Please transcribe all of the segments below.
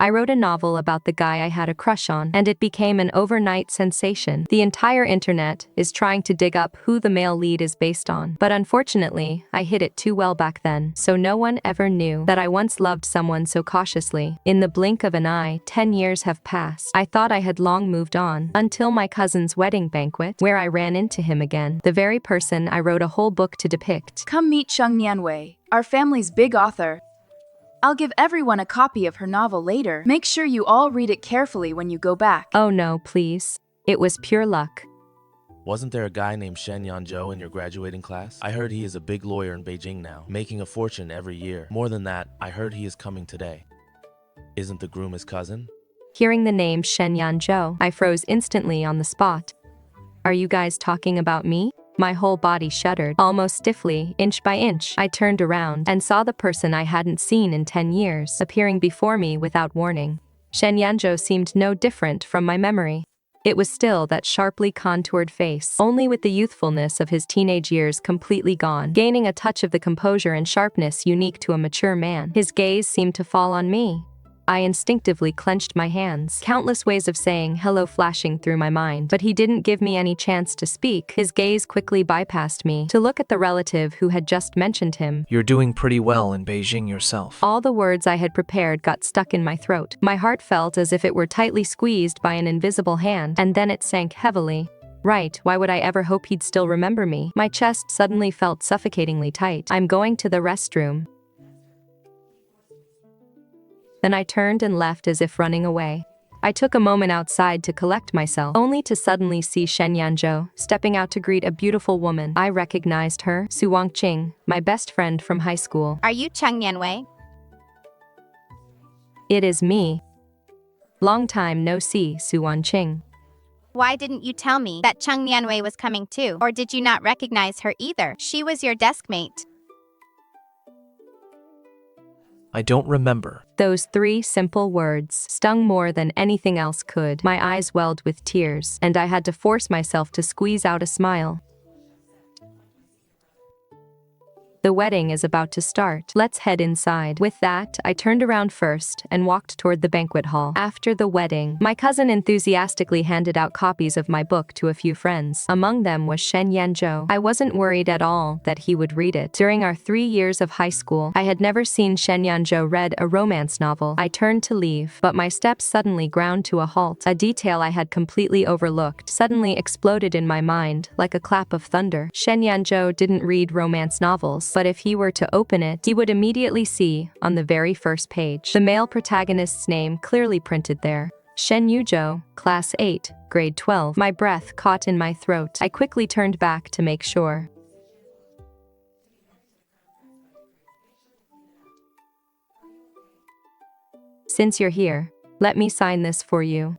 I wrote a novel about the guy I had a crush on, and it became an overnight sensation. The entire internet is trying to dig up who the male lead is based on. But unfortunately, I hid it too well back then, so no one ever knew that I once loved someone so cautiously. In the blink of an eye, 10 years have passed. I thought I had long moved on, until my cousin's wedding banquet, where I ran into him again, the very person I wrote a whole book to depict. Come meet Cheng Nianwei, our family's big author. I'll give everyone a copy of her novel later. Make sure you all read it carefully when you go back. Oh no, please. It was pure luck. Wasn't there a guy named Shen Yanzhou in your graduating class? I heard he is a big lawyer in Beijing now, making a fortune every year. More than that, I heard he is coming today. Isn't the groom his cousin? Hearing the name Shen Yanzhou, I froze instantly on the spot. Are you guys talking about me? My whole body shuddered, almost stiffly, inch by inch. I turned around and saw the person I hadn't seen in 10 years appearing before me without warning. Shen Yanzhou seemed no different from my memory. It was still that sharply contoured face, only with the youthfulness of his teenage years completely gone, gaining a touch of the composure and sharpness unique to a mature man. His gaze seemed to fall on me. I instinctively clenched my hands, countless ways of saying hello flashing through my mind, but he didn't give me any chance to speak. His gaze quickly bypassed me to look at the relative who had just mentioned him. You're doing pretty well in Beijing yourself. All the words I had prepared got stuck in my throat. My heart felt as if it were tightly squeezed by an invisible hand, and then it sank heavily. Right, why would I ever hope he'd still remember me? My chest suddenly felt suffocatingly tight. I'm going to the restroom. Then I turned and left as if running away. I took a moment outside to collect myself, only to suddenly see Shen Yanzhou stepping out to greet a beautiful woman. I recognized her, Su Wanqing, my best friend from high school. Are you Cheng Nianwei? It is me. Long time no see, Su Wanqing. Why didn't you tell me that Cheng Nianwei was coming too? Or did you not recognize her either? She was your desk mate. I don't remember. Those 3 simple words stung more than anything else could. My eyes welled with tears, and I had to force myself to squeeze out a smile. The wedding is about to start. Let's head inside. With that, I turned around first and walked toward the banquet hall. After the wedding, my cousin enthusiastically handed out copies of my book to a few friends. Among them was Shen Yanzhou. I wasn't worried at all that he would read it. During our 3 years of high school, I had never seen Shen Yanzhou read a romance novel. I turned to leave, but my steps suddenly ground to a halt. A detail I had completely overlooked suddenly exploded in my mind like a clap of thunder. Shen Yanzhou didn't read romance novels, but if he were to open it, he would immediately see, on the very first page, the male protagonist's name clearly printed there. Shen Yanzhou, Class 8, Grade 12. My breath caught in my throat. I quickly turned back to make sure. Since you're here, let me sign this for you.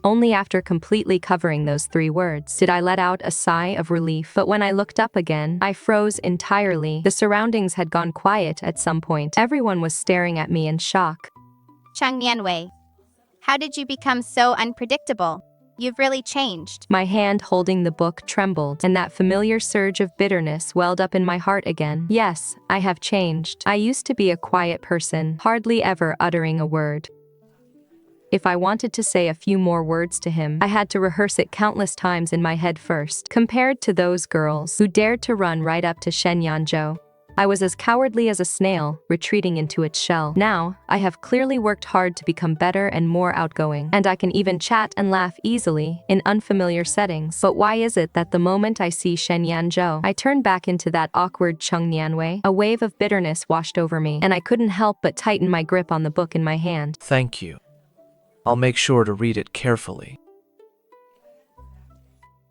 Only after completely covering those 3 words did I let out a sigh of relief. But when I looked up again, I froze entirely. The surroundings had gone quiet at some point. Everyone was staring at me in shock. Cheng Nianwei, how did you become so unpredictable? You've really changed. My hand holding the book trembled, and that familiar surge of bitterness welled up in my heart again. Yes, I have changed. I used to be a quiet person, hardly ever uttering a word. If I wanted to say a few more words to him, I had to rehearse it countless times in my head first. Compared to those girls who dared to run right up to Shen Yanzhou, I was as cowardly as a snail, retreating into its shell. Now, I have clearly worked hard to become better and more outgoing, and I can even chat and laugh easily in unfamiliar settings. But why is it that the moment I see Shen Yanzhou, I turn back into that awkward Cheng Nianwei? A wave of bitterness washed over me, and I couldn't help but tighten my grip on the book in my hand. Thank you. I'll make sure to read it carefully.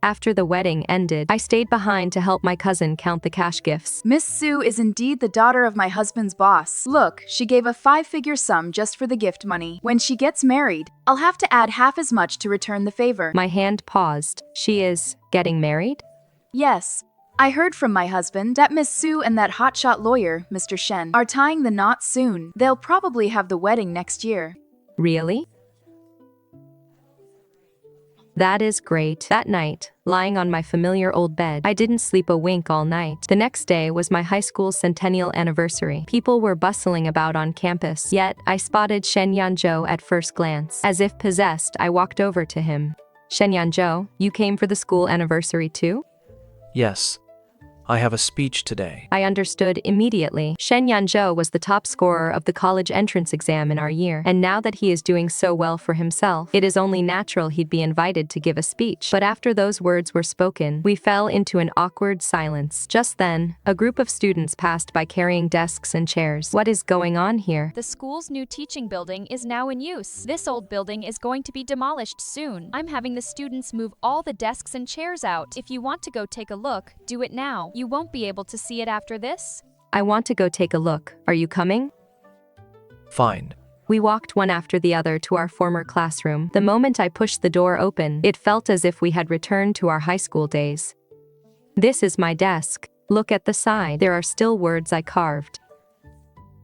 After the wedding ended, I stayed behind to help my cousin count the cash gifts. Miss Su is indeed the daughter of my husband's boss. Look, she gave a 5-figure sum just for the gift money. When she gets married, I'll have to add half as much to return the favor. My hand paused. She is getting married? Yes. I heard from my husband that Miss Su and that hotshot lawyer, Mr. Shen, are tying the knot soon. They'll probably have the wedding next year. Really? That is great. That night, lying on my familiar old bed, I didn't sleep a wink all night. The next day was my high school's centennial anniversary. People were bustling about on campus, yet I spotted Shen Yanzhou at first glance. As if possessed, I walked over to him. Shen Yanzhou, you came for the school anniversary too? Yes. I have a speech today. I understood immediately. Shen Yanzhou was the top scorer of the college entrance exam in our year, and now that he is doing so well for himself, it is only natural he'd be invited to give a speech. But after those words were spoken, we fell into an awkward silence. Just then, a group of students passed by carrying desks and chairs. What is going on here? The school's new teaching building is now in use. This old building is going to be demolished soon. I'm having the students move all the desks and chairs out. If you want to go take a look, do it now. You won't be able to see it after this. I want to go take a look. Are you coming? Fine. We walked one after the other to our former classroom. The moment I pushed the door open, it felt as if we had returned to our high school days. This is my desk. Look at the side. There are still words I carved.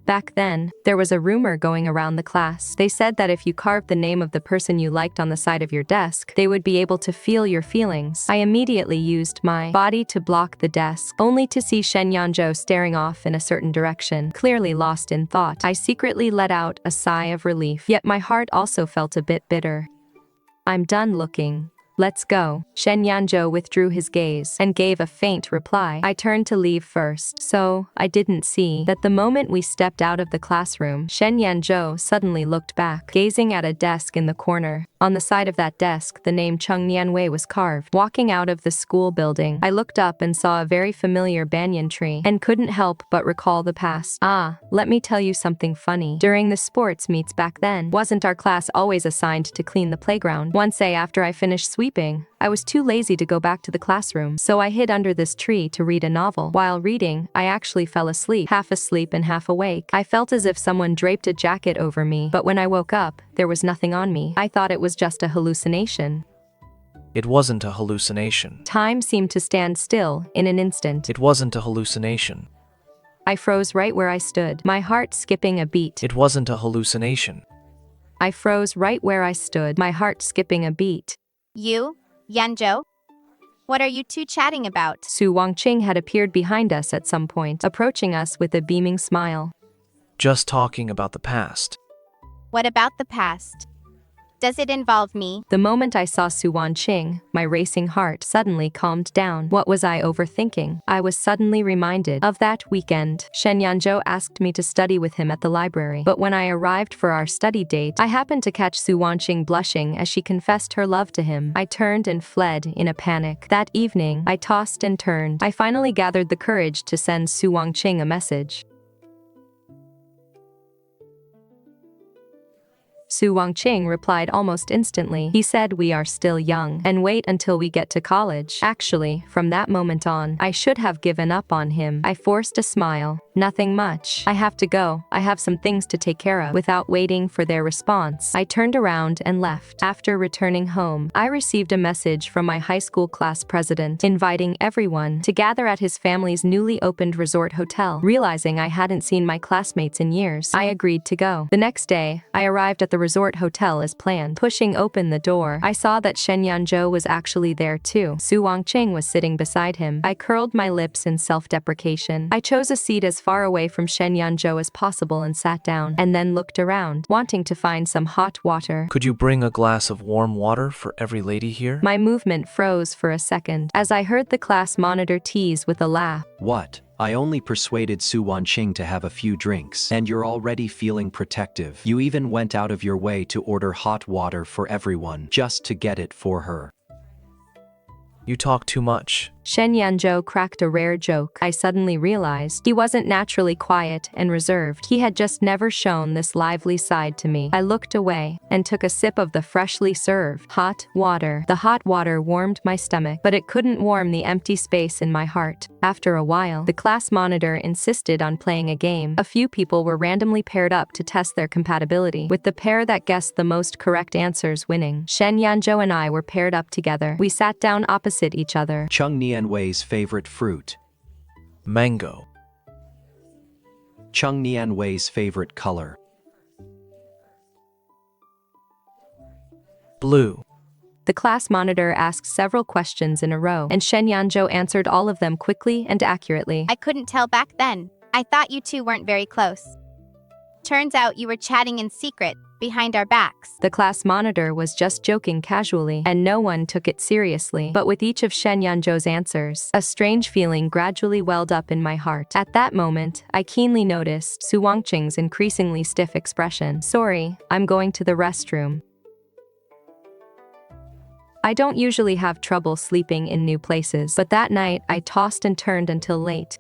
Back then, there was a rumor going around the class. They said that if you carved the name of the person you liked on the side of your desk, they would be able to feel your feelings. I immediately used my body to block the desk, only to see Shen Yanzhou staring off in a certain direction, clearly lost in thought. I secretly let out a sigh of relief, yet my heart also felt a bit bitter. I'm done looking. Let's go. Shen Yanzhou withdrew his gaze and gave a faint reply. I turned to leave first, so I didn't see that the moment we stepped out of the classroom, Shen Yanzhou suddenly looked back, gazing at a desk in the corner. On the side of that desk, the name Cheng Nianwei was carved. Walking out of the school building, I looked up and saw a very familiar banyan tree and couldn't help but recall the past. Let me tell you something funny. During the sports meets back then, wasn't our class always assigned to clean the playground? One day after I finished sweeping, I was too lazy to go back to the classroom, so I hid under this tree to read a novel. While reading, I actually fell asleep, half asleep and half awake. I felt as if someone draped a jacket over me, but when I woke up, there was nothing on me. I thought it was just a hallucination. It wasn't a hallucination. Time seemed to stand still in an instant. It wasn't a hallucination. I froze right where I stood, my heart skipping a beat. It wasn't a hallucination. I froze right where I stood, my heart skipping a beat. You, Yanzhou? What are you two chatting about? Su Wanqing had appeared behind us at some point, approaching us with a beaming smile. Just talking about the past. What about the past? Does it involve me? The moment I saw Su Wanqing, my racing heart suddenly calmed down. What was I overthinking? I was suddenly reminded of that weekend. Shen Yanzhou asked me to study with him at the library, but when I arrived for our study date, I happened to catch Su Wanqing blushing as she confessed her love to him. I turned and fled in a panic. That evening, I tossed and turned. I finally gathered the courage to send Su Wanqing a message. Su Wanqing replied almost instantly. He said we are still young, and wait until we get to college. Actually, from that moment on, I should have given up on him. I forced a smile. Nothing much. I have to go. I have some things to take care of. Without waiting for their response, I turned around and left. After returning home, I received a message from my high school class president, inviting everyone to gather at his family's newly opened resort hotel. Realizing I hadn't seen my classmates in years, I agreed to go. The next day, I arrived at the resort hotel as planned. Pushing open the door, I saw that Shen Yanzhou was actually there too. Su Wanqing was sitting beside him. I curled my lips in self-deprecation. I chose a seat as far away from Shen Yanzhou as possible and sat down, and then looked around, wanting to find some hot water. Could you bring a glass of warm water for every lady here? My movement froze for a second, as I heard the class monitor tease with a laugh. What? I only persuaded Su Wanqing to have a few drinks, and you're already feeling protective. You even went out of your way to order hot water for everyone, just to get it for her. You talk too much. Shen Yanzhou cracked a rare joke. I suddenly realized he wasn't naturally quiet and reserved. He had just never shown this lively side to me. I looked away and took a sip of the freshly served hot water. The hot water warmed my stomach, but it couldn't warm the empty space in my heart. After a while, the class monitor insisted on playing a game. A few people were randomly paired up to test their compatibility, with the pair that guessed the most correct answers winning. Shen Yanzhou and I were paired up together. We sat down opposite each other. Cheng Nianwei's favorite fruit. Mango. Cheng Nianwei's favorite color. Blue. The class monitor asked several questions in a row, and Shen Yanzhou answered all of them quickly and accurately. I couldn't tell back then. I thought you two weren't very close. Turns out you were chatting in secret, behind our backs. The class monitor was just joking casually, and no one took it seriously. But with each of Shen Yanzhou's answers, a strange feeling gradually welled up in my heart. At that moment, I keenly noticed Su Wanqing's increasingly stiff expression. Sorry, I'm going to the restroom. I don't usually have trouble sleeping in new places, but that night I tossed and turned until late.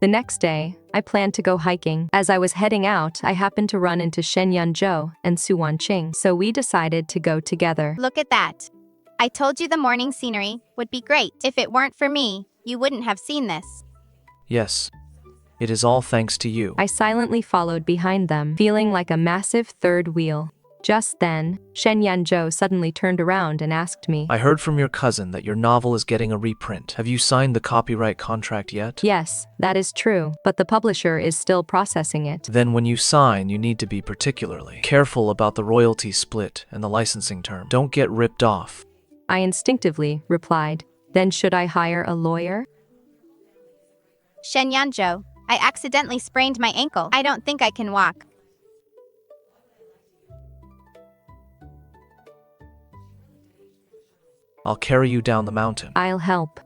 The next day, I planned to go hiking. As I was heading out, I happened to run into Shen Yanzhou and Su Wanqing, so we decided to go together. Look at that. I told you the morning scenery would be great. If it weren't for me, you wouldn't have seen this. Yes. It is all thanks to you. I silently followed behind them, feeling like a massive third wheel. Just then, Shen Yanzhou suddenly turned around and asked me, I heard from your cousin that your novel is getting a reprint. Have you signed the copyright contract yet? Yes, that is true, but the publisher is still processing it. Then when you sign, you need to be particularly careful about the royalty split and the licensing term. Don't get ripped off. I instinctively replied, then should I hire a lawyer? Shen Yanzhou, I accidentally sprained my ankle. I don't think I can walk. I'll carry you down the mountain. I'll help.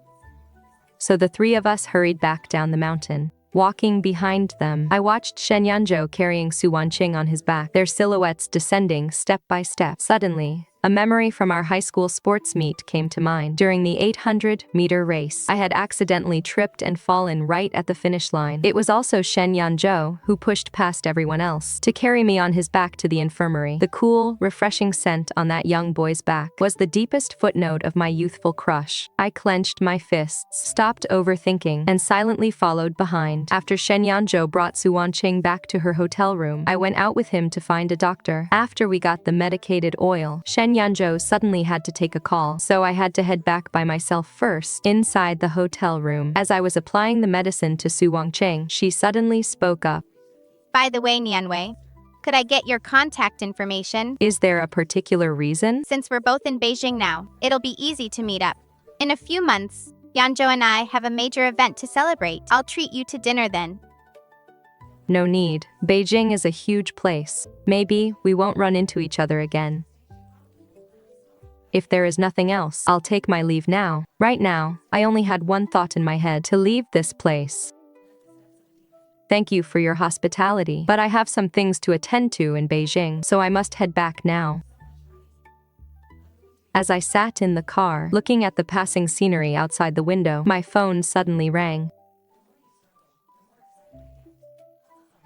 So the three of us hurried back down the mountain. Walking behind them, I watched Shen Yanzhou carrying Su Wanqing on his back, their silhouettes descending step by step. Suddenly, a memory from our high school sports meet came to mind. During the 800-meter race, I had accidentally tripped and fallen right at the finish line. It was also Shen Yanzhou who pushed past everyone else to carry me on his back to the infirmary. The cool, refreshing scent on that young boy's back was the deepest footnote of my youthful crush. I clenched my fists, stopped overthinking, and silently followed behind. After Shen Yanzhou brought Su Wanqing back to her hotel room, I went out with him to find a doctor. After we got the medicated oil, Shen Yanzhou suddenly had to take a call, so I had to head back by myself first, inside the hotel room. As I was applying the medicine to Su Wanqing, she suddenly spoke up. By the way, Nianwei, could I get your contact information? Is there a particular reason? Since we're both in Beijing now, it'll be easy to meet up. In a few months, Yanzhou and I have a major event to celebrate. I'll treat you to dinner then. No need. Beijing is a huge place. Maybe we won't run into each other again. If there is nothing else, I'll take my leave now. Right now, I only had one thought in my head: to leave this place. Thank you for your hospitality, but I have some things to attend to in Beijing, so I must head back now. As I sat in the car, looking at the passing scenery outside the window, my phone suddenly rang.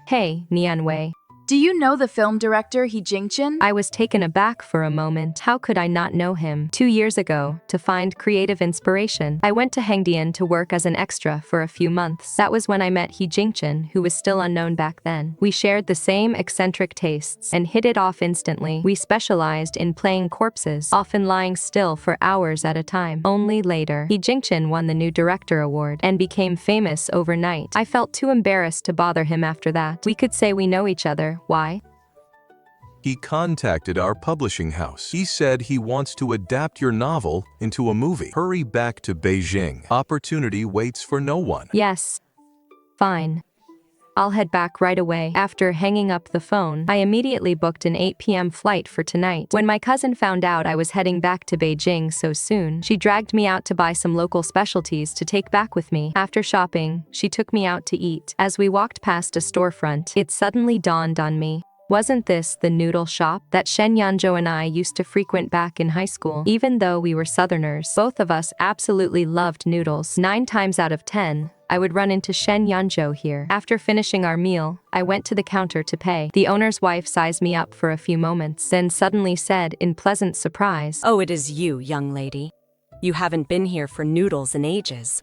Hey, Nianwei. Do you know the film director He Jingchen? I was taken aback for a moment. How could I not know him? 2 years ago, to find creative inspiration, I went to Hengdian to work as an extra for a few months. That was when I met He Jingchen, who was still unknown back then. We shared the same eccentric tastes and hit it off instantly. We specialized in playing corpses, often lying still for hours at a time. Only later, He Jingchen won the new director award and became famous overnight. I felt too embarrassed to bother him after that. We could say we know each other. Why? He contacted our publishing house. He said he wants to adapt your novel into a movie. Hurry back to Beijing. Opportunity waits for no one. Yes. Fine. I'll head back right away. After hanging up the phone, I immediately booked an 8 p.m. flight for tonight. When my cousin found out I was heading back to Beijing so soon, she dragged me out to buy some local specialties to take back with me. After shopping, she took me out to eat. As we walked past a storefront, it suddenly dawned on me. Wasn't this the noodle shop that Shen Yanzhou and I used to frequent back in high school? Even though we were Southerners, both of us absolutely loved noodles. 9 times out of 10, I would run into Shen Yanzhou here. After finishing our meal, I went to the counter to pay. The owner's wife sized me up for a few moments, then suddenly said in pleasant surprise, "Oh, it is you, young lady. You haven't been here for noodles in ages.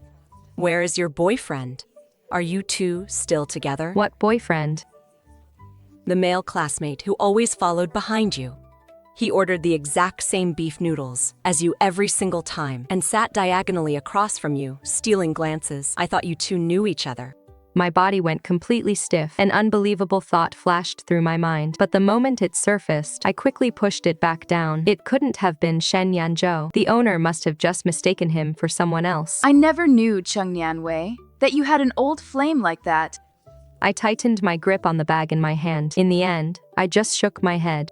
Where is your boyfriend? Are you two still together?" "What boyfriend?" "The male classmate who always followed behind you. He ordered the exact same beef noodles as you every single time and sat diagonally across from you, stealing glances. I thought you two knew each other. My body went completely stiff. An unbelievable thought flashed through my mind, but the moment it surfaced, I quickly pushed it back down. It couldn't have been Shen Yanzhou. The owner must have just mistaken him for someone else. I never knew, Cheng Nianwei, that you had an old flame like that. I tightened my grip on the bag in my hand. In the end, I just shook my head.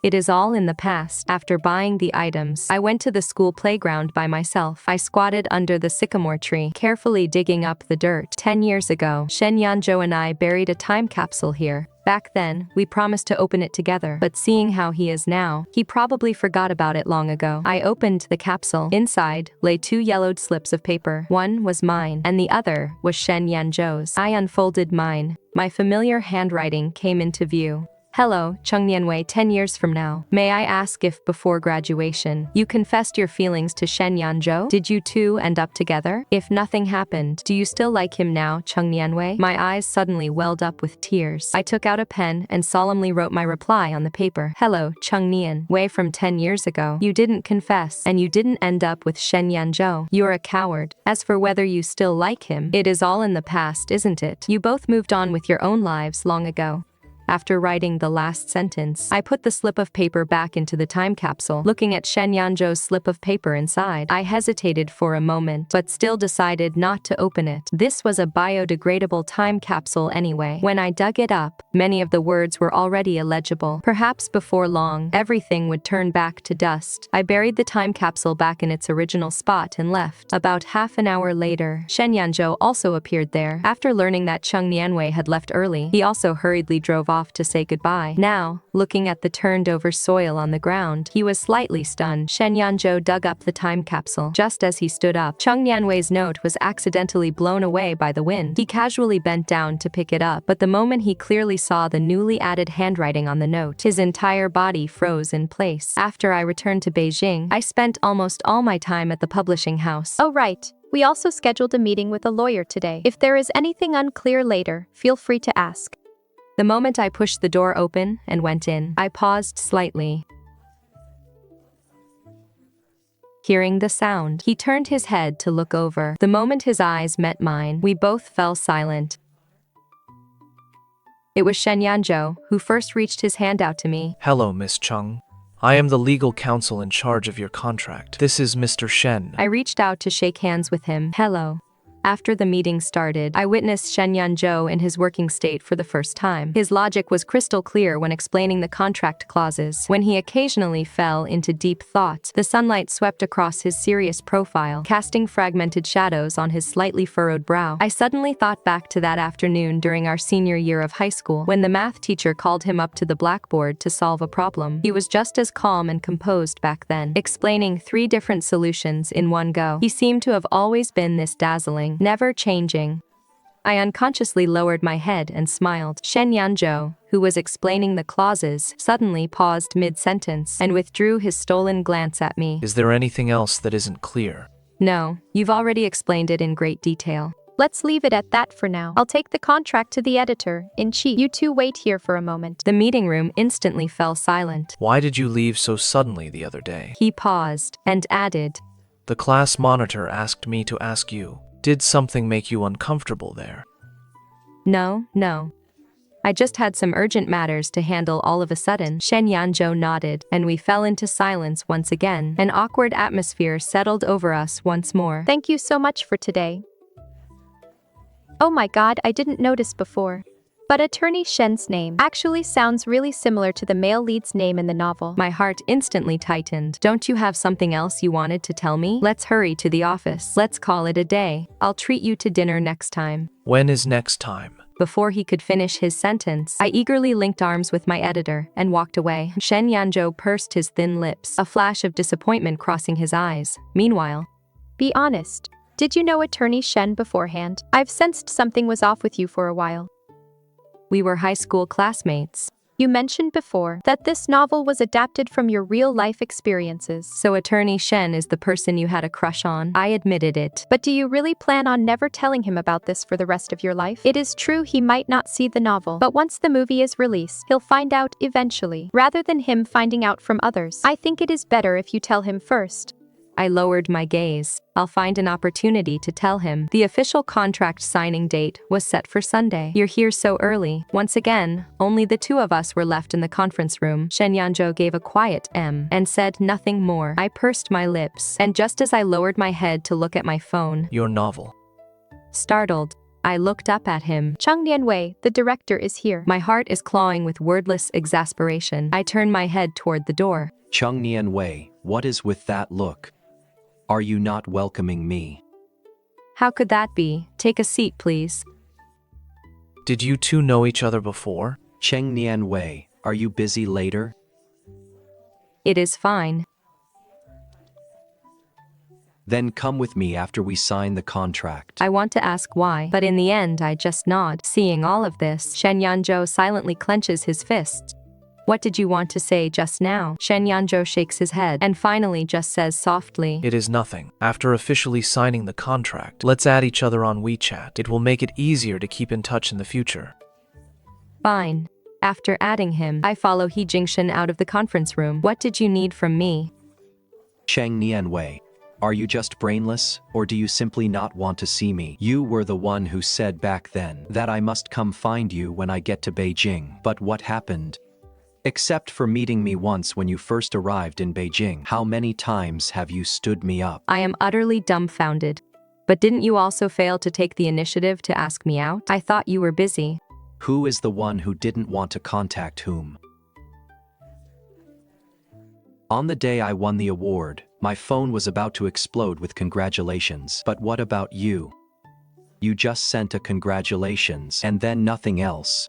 It is all in the past. After buying the items, I went to the school playground by myself. I squatted under the sycamore tree, carefully digging up the dirt. 10 years ago, Shen Yanzhou and I buried a time capsule here. Back then, we promised to open it together, but seeing how he is now, he probably forgot about it long ago. I opened the capsule. Inside lay 2 yellowed slips of paper. One was mine, and the other was Shen Yanzhou's. I unfolded mine. My familiar handwriting came into view. Hello, Cheng Nianwei, 10 years from now. May I ask if, before graduation, you confessed your feelings to Shen Yanzhou? Did you two end up together? If nothing happened, do you still like him now, Cheng Nianwei? My eyes suddenly welled up with tears. I took out a pen and solemnly wrote my reply on the paper. Hello, Cheng Nianwei, from 10 years ago. You didn't confess, and you didn't end up with Shen Yanzhou. You're a coward. As for whether you still like him, it is all in the past, isn't it? You both moved on with your own lives long ago. After writing the last sentence, I put the slip of paper back into the time capsule. Looking at Shen Yanzhou's slip of paper inside, I hesitated for a moment, but still decided not to open it. This was a biodegradable time capsule anyway. When I dug it up, many of the words were already illegible. Perhaps before long, everything would turn back to dust. I buried the time capsule back in its original spot and left. About half an hour later, Shen Yanzhou also appeared there. After learning that Cheng Nianwei had left early, he also hurriedly drove off to say goodbye. Now, looking at the turned-over soil on the ground, he was slightly stunned. Shen Yanzhou dug up the time capsule. Just as he stood up, Cheng Nianwei's note was accidentally blown away by the wind. He casually bent down to pick it up, but the moment he clearly saw the newly added handwriting on the note, his entire body froze in place. After I returned to Beijing, I spent almost all my time at the publishing house. Oh right. We also scheduled a meeting with a lawyer today. If there is anything unclear later, feel free to ask. The moment I pushed the door open and went in, I paused slightly. Hearing the sound, he turned his head to look over. The moment his eyes met mine, we both fell silent. It was Shen Yanzhou who first reached his hand out to me. Hello, Miss Cheng. I am the legal counsel in charge of your contract. This is Mr. Shen. I reached out to shake hands with him. Hello. After the meeting started, I witnessed Shen Yanzhou in his working state for the first time. His logic was crystal clear when explaining the contract clauses. When he occasionally fell into deep thought, the sunlight swept across his serious profile, casting fragmented shadows on his slightly furrowed brow. I suddenly thought back to that afternoon during our senior year of high school, when the math teacher called him up to the blackboard to solve a problem. He was just as calm and composed back then, explaining 3 different solutions in one go. He seemed to have always been this dazzling, never changing. I unconsciously lowered my head and smiled. Shen Yanzhou, who was explaining the clauses, suddenly paused mid-sentence and withdrew his stolen glance at me. Is there anything else that isn't clear? No, you've already explained it in great detail. Let's leave it at that for now. I'll take the contract to the editor-in-chief. You two wait here for a moment. The meeting room instantly fell silent. Why did you leave so suddenly the other day? He paused and added, The class monitor asked me to ask you. Did something make you uncomfortable there? No. I just had some urgent matters to handle all of a sudden. Shen Yanzhou nodded, and we fell into silence once again. An awkward atmosphere settled over us once more. Thank you so much for today. Oh my god, I didn't notice before. But attorney Shen's name actually sounds really similar to the male lead's name in the novel. My heart instantly tightened. Don't you have something else you wanted to tell me? Let's hurry to the office. Let's call it a day. I'll treat you to dinner next time. When is next time? Before he could finish his sentence, I eagerly linked arms with my editor and walked away. Shen Yanzhou pursed his thin lips, a flash of disappointment crossing his eyes. Meanwhile, be honest. Did you know attorney Shen beforehand? I've sensed something was off with you for a while. We were high school classmates. You mentioned before that this novel was adapted from your real-life experiences. So attorney Shen is the person you had a crush on? I admitted it. But do you really plan on never telling him about this for the rest of your life? It is true he might not see the novel, but once the movie is released, he'll find out eventually, rather than him finding out from others. I think it is better if you tell him first. I lowered my gaze. I'll find an opportunity to tell him. The official contract signing date was set for Sunday. You're here so early. Once again, only the two of us were left in the conference room. Shen Yanzhou gave a quiet and said nothing more. I pursed my lips, and just as I lowered my head to look at my phone, Your novel. startled, I looked up at him. Cheng Nianwei, the director, is here. My heart is clawing with wordless exasperation. I turned my head toward the door. Cheng Nianwei, what is with that look? Are you not welcoming me? How could that be? Take a seat, please. Did you two know each other before? Cheng Nianwei, are you busy later? It is fine. Then come with me after we sign the contract. I want to ask why, but in the end I just nod. Seeing all of this, Shen Yanzhou silently clenches his fist. What did you want to say just now? Shen Yanzhou shakes his head and finally just says softly, It is nothing. After officially signing the contract, let's add each other on WeChat. It will make it easier to keep in touch in the future. fine. After adding him, I follow He Jingshan out of the conference room. What did you need from me? Cheng Nianwei, are you just brainless, or do you simply not want to see me? You were the one who said back then that I must come find you when I get to Beijing. But what happened? Except for meeting me once when you first arrived in Beijing, how many times have you stood me up? I am utterly dumbfounded. But didn't you also fail to take the initiative to ask me out? I thought you were busy. Who is the one who didn't want to contact whom? On the day I won the award, my phone was about to explode with congratulations. But what about you? You just sent a congratulations and then nothing else.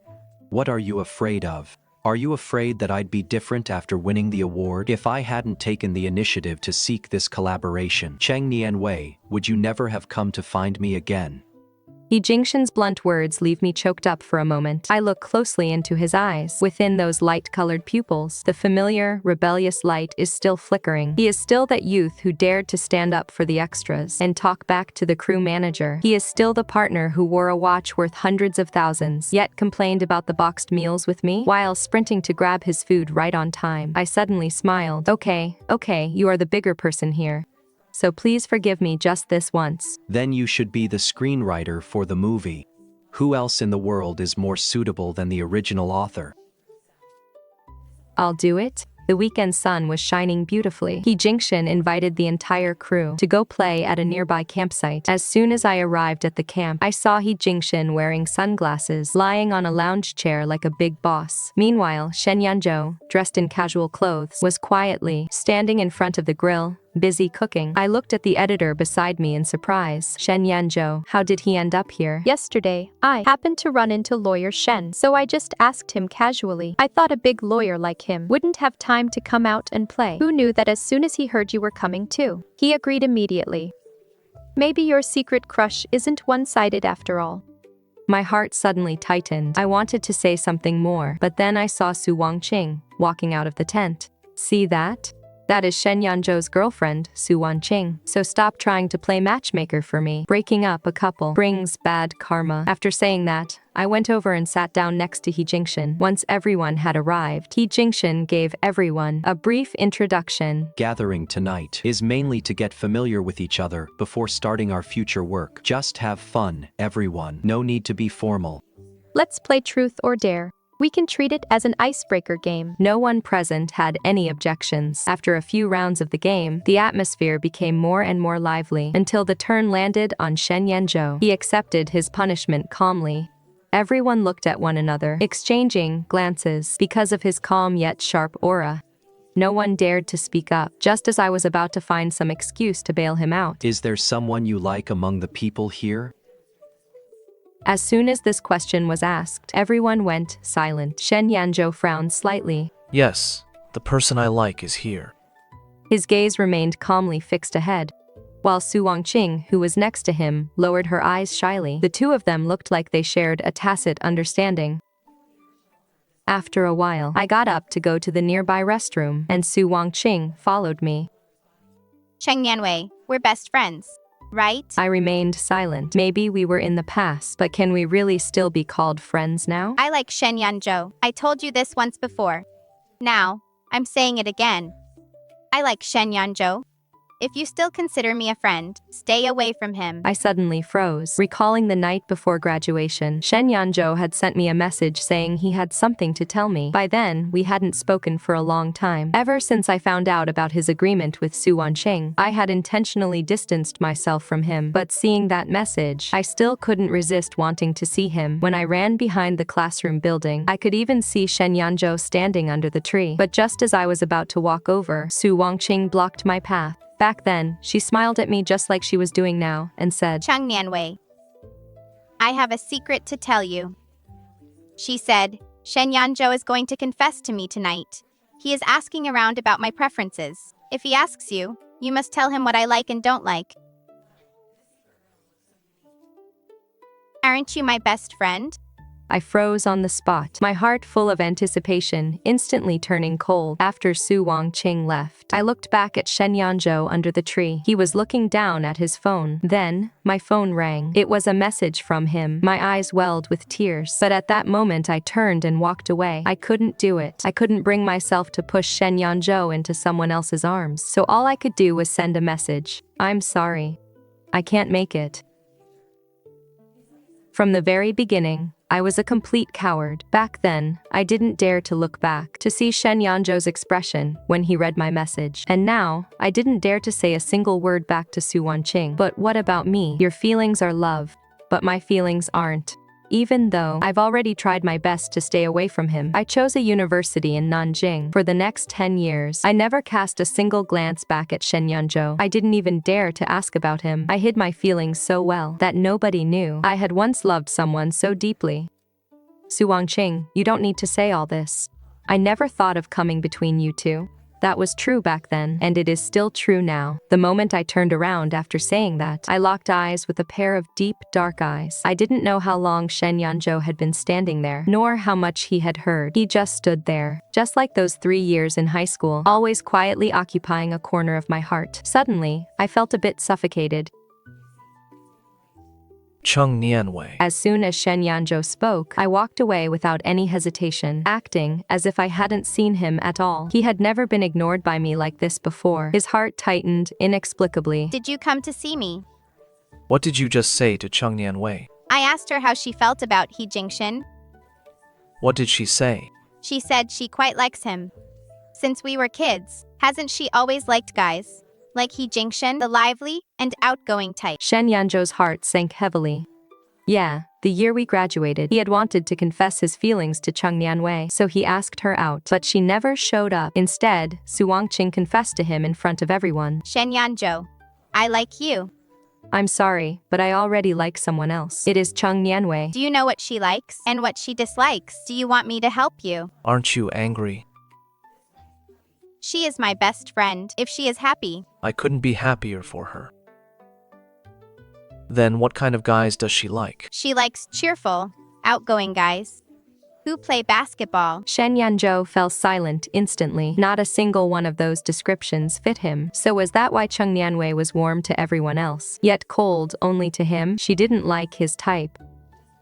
What are you afraid of? Are you afraid that I'd be different after winning the award? If I hadn't taken the initiative to seek this collaboration, Cheng Nianwei, would you never have come to find me again? He Jingshan's blunt words leave me choked up for a moment. I look closely into his eyes. Within those light-colored pupils, the familiar, rebellious light is still flickering. He is still that youth who dared to stand up for the extras and talk back to the crew manager. He is still the partner who wore a watch worth hundreds of thousands, yet complained about the boxed meals with me while sprinting to grab his food right on time. I suddenly smiled. Okay, you are the bigger person here. So please forgive me just this once. Then you should be the screenwriter for the movie. Who else in the world is more suitable than the original author? I'll do it. The weekend sun was shining beautifully. He Jingshan invited the entire crew to go play at a nearby campsite. As soon as I arrived at the camp, I saw He Jingshan wearing sunglasses, lying on a lounge chair like a big boss. Meanwhile, Shen Yanzhou, dressed in casual clothes, was quietly standing in front of the grill, busy cooking. I looked at the editor beside me in surprise. Shen Yanzhou, how did he end up here? Yesterday, I happened to run into lawyer Shen, so I just asked him casually. I thought a big lawyer like him wouldn't have time to come out and play. Who knew that as soon as he heard you were coming too? He agreed immediately. Maybe your secret crush isn't one-sided after all. My heart suddenly tightened. I wanted to say something more, but then I saw Su Wanqing walking out of the tent. See that? That is Shen Yanzhou's girlfriend, Su Wanqing. So stop trying to play matchmaker for me. Breaking up a couple brings bad karma. After saying that, I went over and sat down next to He Jingshan. Once everyone had arrived, He Jingshan gave everyone a brief introduction. Gathering tonight is mainly to get familiar with each other before starting our future work. Just have fun, everyone. No need to be formal. Let's play truth or dare. We can treat it as an icebreaker game. No one present had any objections. After a few rounds of the game, the atmosphere became more and more lively until the turn landed on Shen Yanzhou. He accepted his punishment calmly. Everyone looked at one another, exchanging glances because of his calm yet sharp aura. No one dared to speak up, just as I was about to find some excuse to bail him out. Is there someone you like among the people here? As soon as this question was asked, everyone went silent. Shen Yanzhou frowned slightly. Yes, the person I like is here. His gaze remained calmly fixed ahead, while Su Wanqing, who was next to him, lowered her eyes shyly. The two of them looked like they shared a tacit understanding. After a while, I got up to go to the nearby restroom, and Su Wanqing followed me. Cheng Nianwei, we're best friends, right? I remained silent. Maybe we were in the past, but can we really still be called friends now? I like Shen Yanzhou. I told you this once before. Now, I'm saying it again. I like Shen Yanzhou. If you still consider me a friend, stay away from him. I suddenly froze, recalling the night before graduation. Shen Yanzhou had sent me a message saying he had something to tell me. By then, we hadn't spoken for a long time. Ever since I found out about his agreement with Su Wanqing, I had intentionally distanced myself from him. But seeing that message, I still couldn't resist wanting to see him. When I ran behind the classroom building, I could even see Shen Yanzhou standing under the tree. But just as I was about to walk over, Su Wanqing blocked my path. Back then, she smiled at me just like she was doing now, and said, Cheng Nianwei, I have a secret to tell you. She said, Shen Yanzhou is going to confess to me tonight. He is asking around about my preferences. If he asks you, you must tell him what I like and don't like. Aren't you my best friend? I froze on the spot, my heart full of anticipation, instantly turning cold. After Su Wanqing left, I looked back at Shen Yanzhou under the tree. He was looking down at his phone. Then, my phone rang. It was a message from him. My eyes welled with tears. But at that moment I turned and walked away. I couldn't do it. I couldn't bring myself to push Shen Yanzhou into someone else's arms. So all I could do was send a message. I'm sorry. I can't make it. From the very beginning, I was a complete coward. Back then, I didn't dare to look back to see Shen Yanzhou's expression when he read my message. And now, I didn't dare to say a single word back to Su Wanqing. But what about me? Your feelings are love, but my feelings aren't. Even though I've already tried my best to stay away from him, I chose a university in Nanjing. For the next 10 years, I never cast a single glance back at Shen Yanzhou. I didn't even dare to ask about him. I hid my feelings so well that nobody knew I had once loved someone so deeply. Su Wanqing, you don't need to say all this. I never thought of coming between you two. That was true back then, and it is still true now. The moment I turned around after saying that, I locked eyes with a pair of deep, dark eyes. I didn't know how long Shen Yanzhou had been standing there, nor how much he had heard. He just stood there, just like those 3 years in high school, always quietly occupying a corner of my heart. Suddenly, I felt a bit suffocated. Cheng Nianwei. As soon as Shen Yanzhou spoke, I walked away without any hesitation, acting as if I hadn't seen him at all. He had never been ignored by me like this before. His heart tightened inexplicably. Did you come to see me? What did you just say to Cheng Nianwei? I asked her how she felt about He Jingshin. What did she say? She said she quite likes him. Since we were kids, hasn't she always liked guys? Like He Jingshin, the lively and outgoing type. Shen Yanzhou's heart sank heavily. Yeah, the year we graduated, he had wanted to confess his feelings to Cheng Nianwei, so he asked her out. But she never showed up. Instead, Su Wanqing confessed to him in front of everyone. Shen Yanzhou, I like you. I'm sorry, but I already like someone else. It is Cheng Nianwei. Do you know what she likes and what she dislikes? Do you want me to help you? Aren't you angry? She is my best friend. If she is happy, I couldn't be happier for her. Then what kind of guys does she like? She likes cheerful, outgoing guys who play basketball. Shen Yanzhou fell silent instantly. Not a single one of those descriptions fit him. So was that why Cheng Nianwei was warm to everyone else, yet cold only to him? She didn't like his type.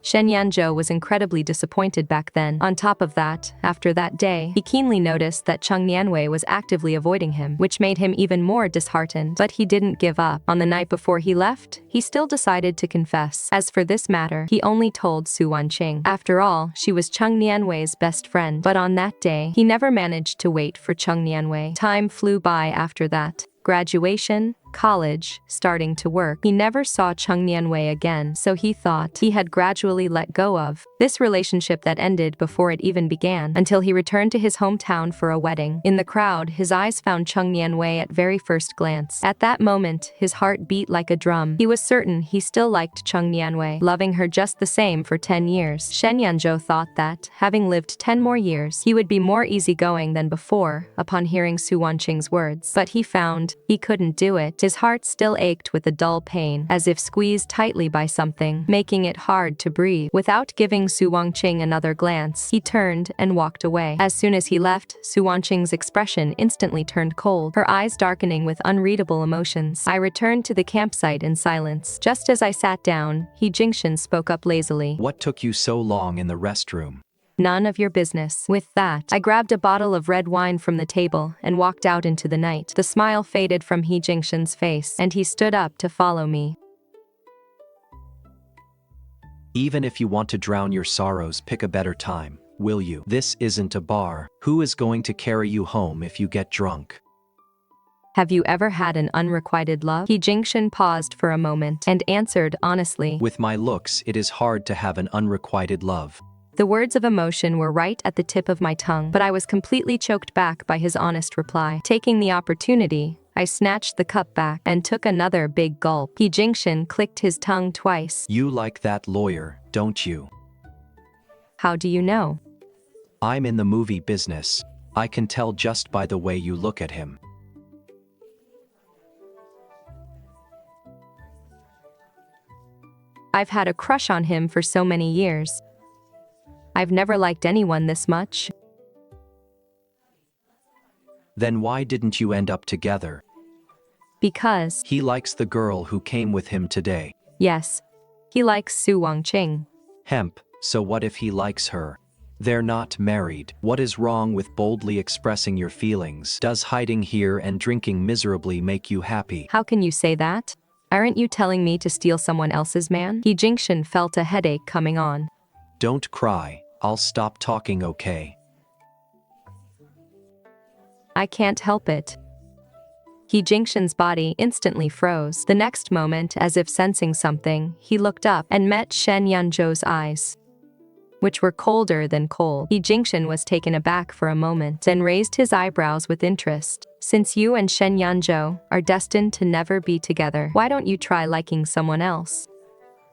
Shen Yanzhou was incredibly disappointed back then. On top of that, after that day, he keenly noticed that Cheng Nianwei was actively avoiding him, which made him even more disheartened. But he didn't give up. On the night before he left, he still decided to confess. As for this matter, he only told Su Wanqing. After all, she was Cheng Nianwei's best friend. But on that day, he never managed to wait for Cheng Nianwei. Time flew by after that. Graduation, college, starting to work. He never saw Cheng Nianwei again, so he thought he had gradually let go of this relationship that ended before it even began, until he returned to his hometown for a wedding. In the crowd, his eyes found Cheng Nianwei at very first glance. At that moment, his heart beat like a drum. He was certain he still liked Cheng Nianwei, loving her just the same for 10 years. Shen Yanzhou thought that, having lived 10 more years, he would be more easygoing than before, upon hearing Su Wanqing's words. But he found he couldn't do it. His heart still ached with a dull pain, as if squeezed tightly by something, making it hard to breathe. Without giving Su Wanqing another glance, he turned and walked away. As soon as he left, Su Wanqing's expression instantly turned cold, her eyes darkening with unreadable emotions. I returned to the campsite in silence. Just as I sat down, He Jingshin spoke up lazily. What took you so long in the restroom? None of your business. With that, I grabbed a bottle of red wine from the table and walked out into the night. The smile faded from He Jingshen's face, and he stood up to follow me. Even if you want to drown your sorrows, pick a better time, will you? This isn't a bar. Who is going to carry you home if you get drunk? Have you ever had an unrequited love? He Jingshen paused for a moment and answered honestly. With my looks, it is hard to have an unrequited love. The words of emotion were right at the tip of my tongue, but I was completely choked back by his honest reply. Taking the opportunity, I snatched the cup back and took another big gulp. He Jingshen clicked his tongue twice. You like that lawyer, don't you? How do you know? I'm in the movie business. I can tell just by the way you look at him. I've had a crush on him for so many years. I've never liked anyone this much. Then why didn't you end up together? Because, He likes the girl who came with him today. yes, he likes Su Wanqing. Hemp, so what if he likes her? They're not married. What is wrong with boldly expressing your feelings? Does hiding here and drinking miserably make you happy? How can you say that? Aren't you telling me to steal someone else's man? He Jingshen felt a headache coming on. Don't cry. I'll stop talking, okay? I can't help it. He Jingshen's body instantly froze. The next moment, as if sensing something, he looked up and met Shen Yanzhou's eyes, which were colder than cold. He Jingshen was taken aback for a moment, then raised his eyebrows with interest. Since you and Shen Yanzhou are destined to never be together, why don't you try liking someone else?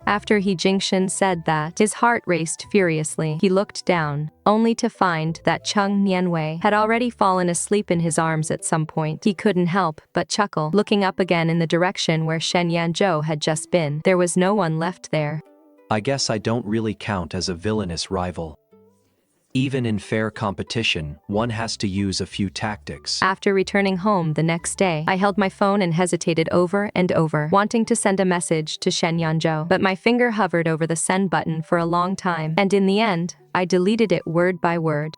After He Jingshen said that, his heart raced furiously. He looked down, only to find that Cheng Nianwei had already fallen asleep in his arms at some point. He couldn't help but chuckle. Looking up again in the direction where Shen Yanzhou had just been, there was no one left there. I guess I don't really count as a villainous rival. Even in fair competition, one has to use a few tactics. After returning home the next day, I held my phone and hesitated over and over, wanting to send a message to Shen Yanzhou, but my finger hovered over the send button for a long time, and in the end, I deleted it word by word.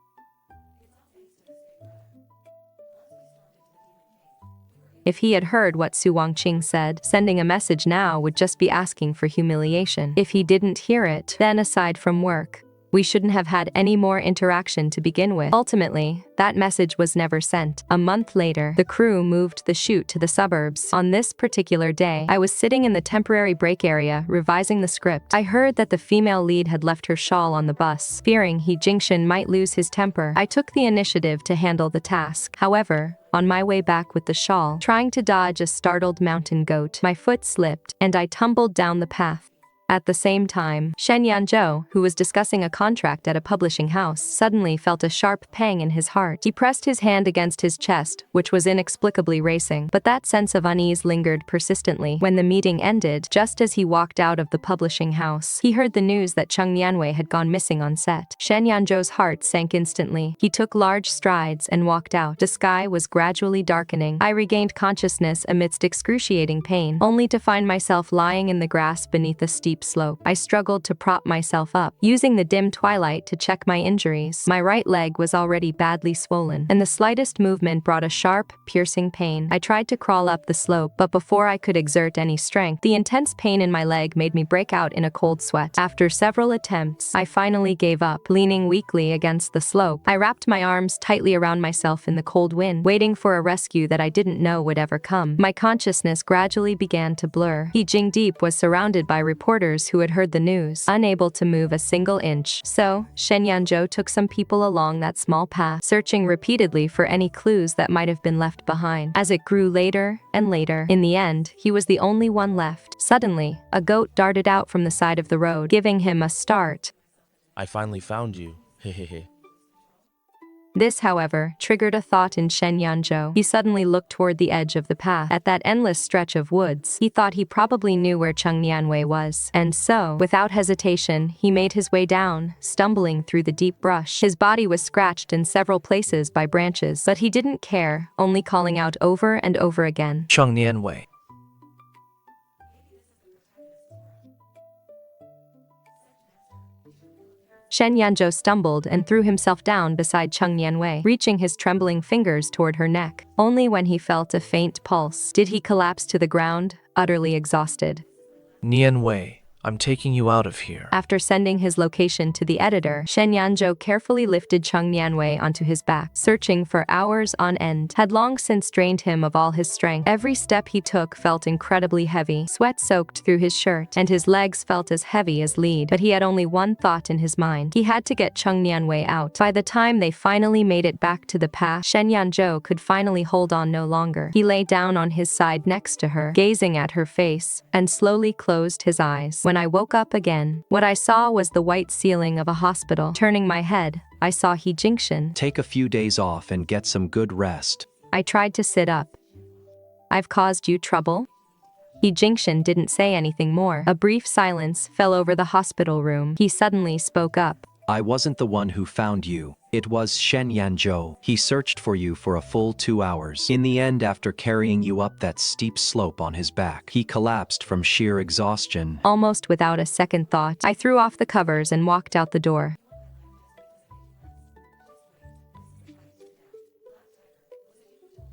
If he had heard what Su Wanqing said, sending a message now would just be asking for humiliation. If he didn't hear it, then aside from work, we shouldn't have had any more interaction to begin with. Ultimately, that message was never sent. A month later, the crew moved the shoot to the suburbs. On this particular day, I was sitting in the temporary break area, revising the script. I heard that the female lead had left her shawl on the bus. Fearing He Jingshen might lose his temper, I took the initiative to handle the task. However, on my way back with the shawl, trying to dodge a startled mountain goat, my foot slipped, and I tumbled down the path. At the same time, Shen Yanzhou, who was discussing a contract at a publishing house, suddenly felt a sharp pang in his heart. He pressed his hand against his chest, which was inexplicably racing, but that sense of unease lingered persistently. When the meeting ended, just as he walked out of the publishing house, he heard the news that Cheng Nianwei had gone missing on set. Shen Yanzhou's heart sank instantly. He took large strides and walked out. The sky was gradually darkening. I regained consciousness amidst excruciating pain, only to find myself lying in the grass beneath a steep slope. I struggled to prop myself up, using the dim twilight to check my injuries. My right leg was already badly swollen, and the slightest movement brought a sharp, piercing pain. I tried to crawl up the slope, but before I could exert any strength, the intense pain in my leg made me break out in a cold sweat. After several attempts, I finally gave up. Leaning weakly against the slope, I wrapped my arms tightly around myself in the cold wind, waiting for a rescue that I didn't know would ever come. My consciousness gradually began to blur. He Jingdeep was surrounded by reporters who had heard the news, unable to move a single inch. So, Shen Yanzhou took some people along that small path, searching repeatedly for any clues that might have been left behind. As it grew later and later, in the end, he was the only one left. Suddenly, a goat darted out from the side of the road, giving him a start. I finally found you. Hehehe. This, however, triggered a thought in Shen Yanzhou. He suddenly looked toward the edge of the path. At that endless stretch of woods, he thought he probably knew where Cheng Nianwei was. And so, without hesitation, he made his way down, stumbling through the deep brush. His body was scratched in several places by branches, but he didn't care, only calling out over and over again, Cheng Nianwei. Shen Yanzhou stumbled and threw himself down beside Cheng Nianwei, reaching his trembling fingers toward her neck. Only when he felt a faint pulse did he collapse to the ground, utterly exhausted. Nianwei, I'm taking you out of here. After sending his location to the editor, Shen Yanzhou carefully lifted Cheng Nianwei onto his back, searching for hours on end, had long since drained him of all his strength. Every step he took felt incredibly heavy. Sweat soaked through his shirt, and his legs felt as heavy as lead. But he had only one thought in his mind. He had to get Cheng Nianwei out. By the time they finally made it back to the path, Shen Yanzhou could finally hold on no longer. He lay down on his side next to her, gazing at her face, and slowly closed his eyes. When I woke up again, what I saw was the white ceiling of a hospital. Turning my head, I saw He Jingshan. Take a few days off and get some good rest. I tried to sit up. I've caused you trouble? He Jingshan didn't say anything more. A brief silence fell over the hospital room. He suddenly spoke up. I wasn't the one who found you. It was Shen Yanzhou. He searched for you for a full 2 hours. In the end, after carrying you up that steep slope on his back, he collapsed from sheer exhaustion. Almost without a second thought, I threw off the covers and walked out the door.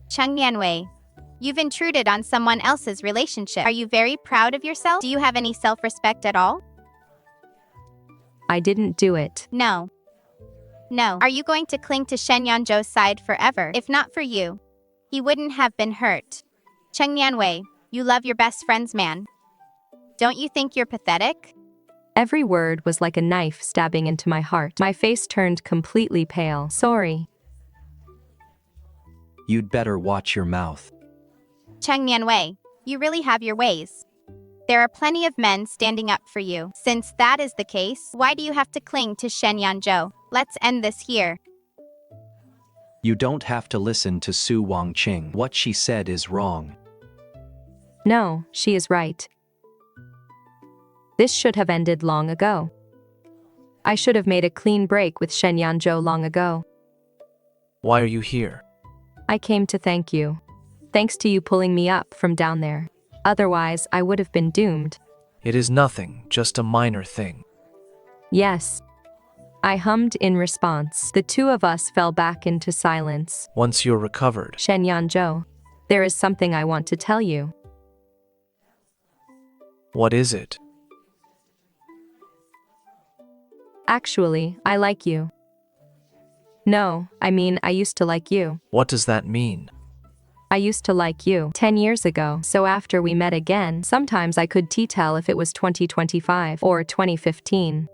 Cheng Nianwei, you've intruded on someone else's relationship. Are you very proud of yourself? Do you have any self-respect at all? I didn't do it. No. No. Are you going to cling to Shen Yanzhou's side forever? If not for you, he wouldn't have been hurt. Cheng Nianwei, you love your best friend's man. Don't you think you're pathetic? Every word was like a knife stabbing into my heart. My face turned completely pale. Sorry. You'd better watch your mouth. Cheng Nianwei, you really have your ways. There are plenty of men standing up for you. Since that is the case, why do you have to cling to Shen Yanzhou? Let's end this here. You don't have to listen to Su Wanqing. What she said is wrong. No, she is right. This should have ended long ago. I should have made a clean break with Shen Yanzhou long ago. Why are you here? I came to thank you. Thanks to you pulling me up from down there. Otherwise, I would have been doomed. It is nothing, just a minor thing. Yes. I hummed in response. The two of us fell back into silence. Once you're recovered. Shen Yanzhou, there is something I want to tell you. What is it? Actually, I like you. No, I mean, I used to like you. What does that mean? I used to like you 10 years ago, so after we met again, sometimes I could tell if it was 2025 or 2015.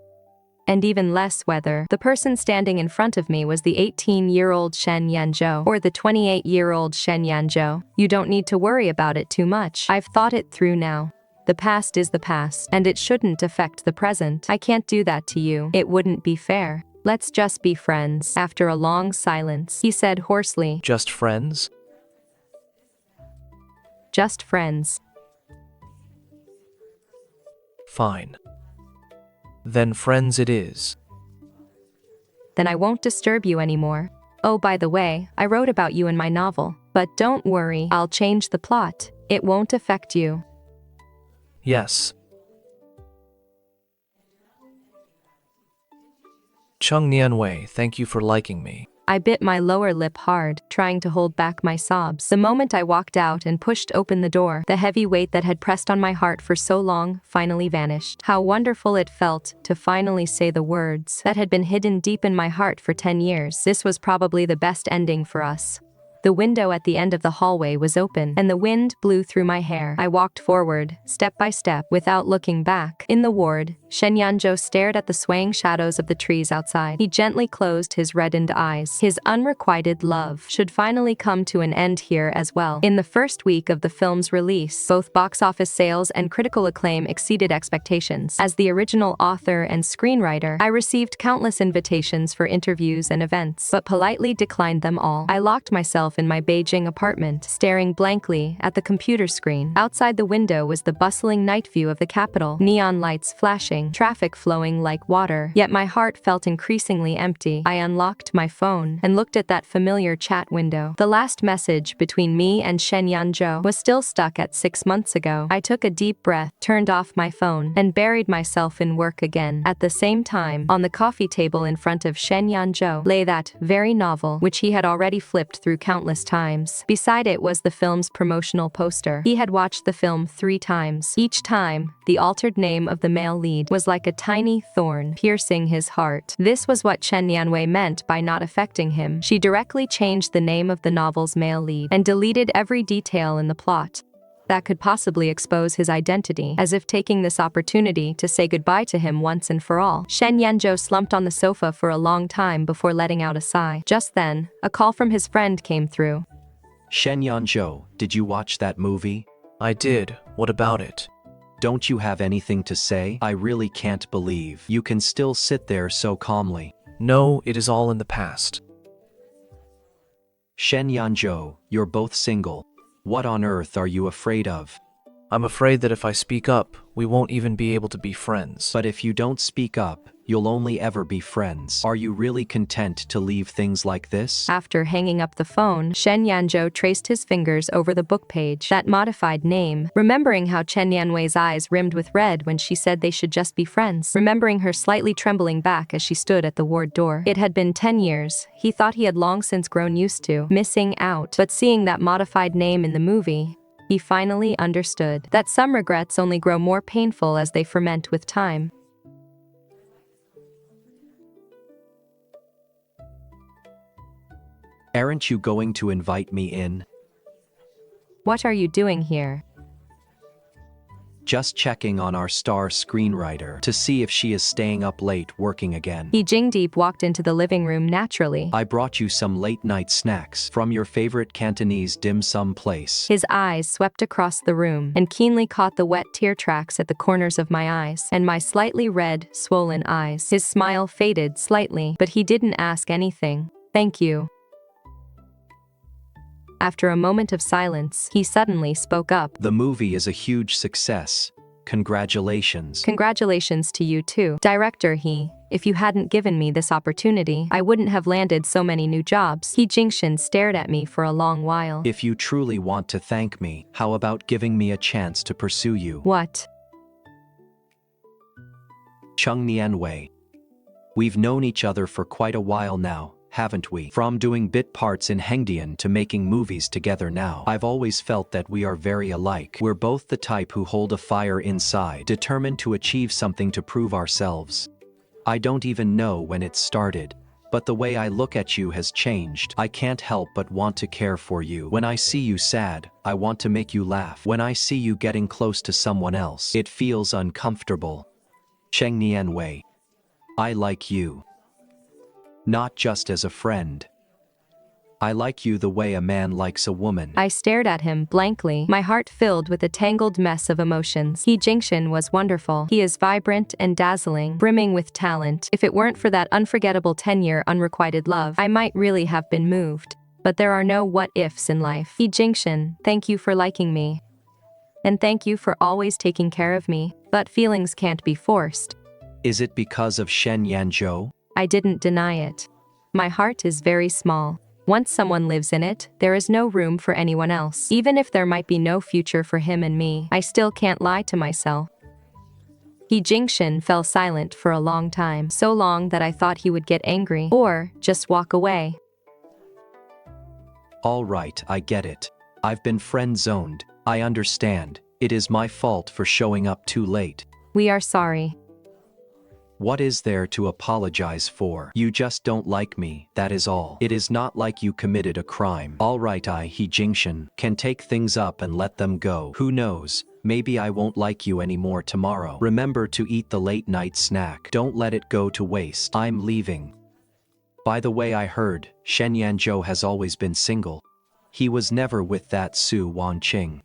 And even less whether the person standing in front of me was the 18-year-old Shen Yanzhou or the 28-year-old Shen Yanzhou. You don't need to worry about it too much. I've thought it through now. The past is the past, and it shouldn't affect the present. I can't do that to you. It wouldn't be fair. Let's just be friends. After a long silence, he said hoarsely, Just friends? Just friends. Fine. Then friends it is. Then I won't disturb you anymore. Oh, by the way, I wrote about you in my novel. But don't worry, I'll change the plot. It won't affect you. Yes. Cheng Nianwei, thank you for liking me. I bit my lower lip hard, trying to hold back my sobs. The moment I walked out and pushed open the door, the heavy weight that had pressed on my heart for so long finally vanished. How wonderful it felt to finally say the words that had been hidden deep in my heart for 10 years. This was probably the best ending for us. The window at the end of the hallway was open, and the wind blew through my hair. I walked forward, step by step, without looking back. In the ward, Shen Yanzhou stared at the swaying shadows of the trees outside. He gently closed his reddened eyes. His unrequited love should finally come to an end here as well. In the first week of the film's release, both box office sales and critical acclaim exceeded expectations. As the original author and screenwriter, I received countless invitations for interviews and events, but politely declined them all. I locked myself in my Beijing apartment, staring blankly at the computer screen. Outside the window was the bustling night view of the capital, neon lights flashing, flowing, traffic flowing like water. Yet my heart felt increasingly empty. I unlocked my phone and looked at that familiar chat window. The last message between me and Shen Yanzhou was still stuck at 6 months ago. I took a deep breath, turned off my phone, and buried myself in work again. At the same time, on the coffee table in front of Shen Yanzhou lay that very novel, which he had already flipped through countless times. Beside it was the film's promotional poster. He had watched the film 3 times. Each time, the altered name of the male lead was like a tiny thorn piercing his heart. This was what Cheng Nianwei meant by not affecting him. She directly changed the name of the novel's male lead and deleted every detail in the plot that could possibly expose his identity, as if taking this opportunity to say goodbye to him once and for all. Shen Yanzhou slumped on the sofa for a long time before letting out a sigh. Just then, a call from his friend came through. Shen Yanzhou, did you watch that movie? I did. What about it? Don't you have anything to say? I really can't believe you can still sit there so calmly. No, it is all in the past. Shen Yanzhou, you're both single. What on earth are you afraid of? I'm afraid that if I speak up, we won't even be able to be friends. But if you don't speak up, you'll only ever be friends. Are you really content to leave things like this? After hanging up the phone, Shen Yanzhou traced his fingers over the book page. That modified name, remembering how Cheng Nianwei's eyes rimmed with red when she said they should just be friends, remembering her slightly trembling back as she stood at the ward door. It had been 10 years. He thought he had long since grown used to missing out, but seeing that modified name in the movie, he finally understood that some regrets only grow more painful as they ferment with time. Aren't you going to invite me in? What are you doing here? Just checking on our star screenwriter to see if she is staying up late working again. He Jingdeep walked into the living room naturally. I brought you some late-night snacks from your favorite Cantonese dim sum place. His eyes swept across the room and keenly caught the wet tear tracks at the corners of my eyes and my slightly red, swollen eyes. His smile faded slightly, but he didn't ask anything. Thank you. After a moment of silence, he suddenly spoke up. The movie is a huge success. Congratulations. Congratulations to you too. Director He, if you hadn't given me this opportunity, I wouldn't have landed so many new jobs. He Jingshin stared at me for a long while. If you truly want to thank me, how about giving me a chance to pursue you? What? Cheng Nianwei. We've known each other for quite a while now, haven't we? From doing bit parts in Hengdian to making movies together now. I've always felt that we are very alike. We're both the type who hold a fire inside, determined to achieve something to prove ourselves. I don't even know when it started, but the way I look at you has changed. I can't help but want to care for you. When I see you sad, I want to make you laugh. When I see you getting close to someone else, it feels uncomfortable. Cheng Nianwei. I like you. Not just as a friend. I like you the way a man likes a woman. I stared at him blankly, my heart filled with a tangled mess of emotions. He Jingshin was wonderful. He is vibrant and dazzling, brimming with talent. If it weren't for that unforgettable 10-year unrequited love, I might really have been moved. But there are no what-ifs in life. He Jingshin, thank you for liking me. And thank you for always taking care of me. But feelings can't be forced. Is it because of Shen Yanzhou? I didn't deny it. My heart is very small. Once someone lives in it, there is no room for anyone else. Even if there might be no future for him and me, I still can't lie to myself. He Jingshin fell silent for a long time, so long that I thought he would get angry or just walk away. All right, I get it. I've been friend-zoned. I understand. It is my fault for showing up too late. We are sorry. What is there to apologize for? You just don't like me, that is all. It is not like you committed a crime. All right, He Jingshin can take things up and let them go. Who knows? Maybe I won't like you anymore tomorrow. Remember to eat the late-night snack. Don't let it go to waste. I'm leaving. By the way, I heard Shen Yanzhou has always been single. He was never with that Su Wanqing.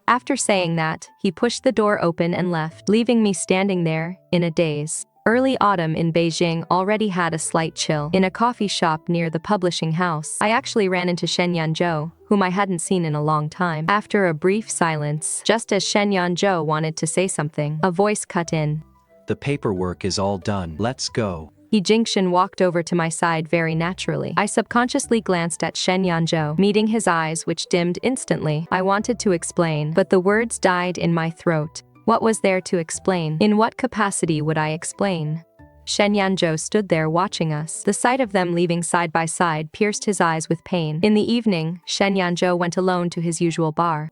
After saying that, he pushed the door open and left, leaving me standing there, in a daze. Early autumn in Beijing already had a slight chill. In a coffee shop near the publishing house, I actually ran into Shen Yanzhou, whom I hadn't seen in a long time. After a brief silence, just as Shen Yanzhou wanted to say something, a voice cut in. The paperwork is all done. Let's go. He Jingshan walked over to my side very naturally. I subconsciously glanced at Shen Yanzhou, meeting his eyes which dimmed instantly. I wanted to explain, but the words died in my throat. What was there to explain? In what capacity would I explain? Shen Yanzhou stood there watching us. The sight of them leaving side by side pierced his eyes with pain. In the evening, Shen Yanzhou went alone to his usual bar.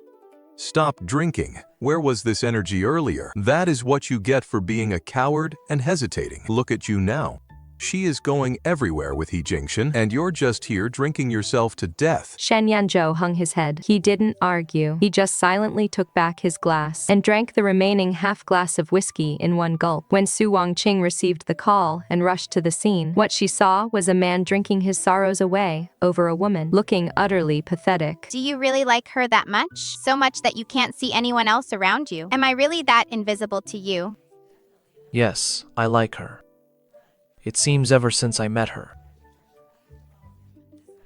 Stop drinking. Where was this energy earlier? That is what you get for being a coward and hesitating. Look at you now. She is going everywhere with He Jingshan, and you're just here drinking yourself to death. Shen Yanzhou hung his head. He didn't argue. He just silently took back his glass and drank the remaining half glass of whiskey in one gulp. When Su Wanqing received the call and rushed to the scene, what she saw was a man drinking his sorrows away over a woman, looking utterly pathetic. Do you really like her that much? So much that you can't see anyone else around you? Am I really that invisible to you? Yes, I like her. It seems ever since I met her.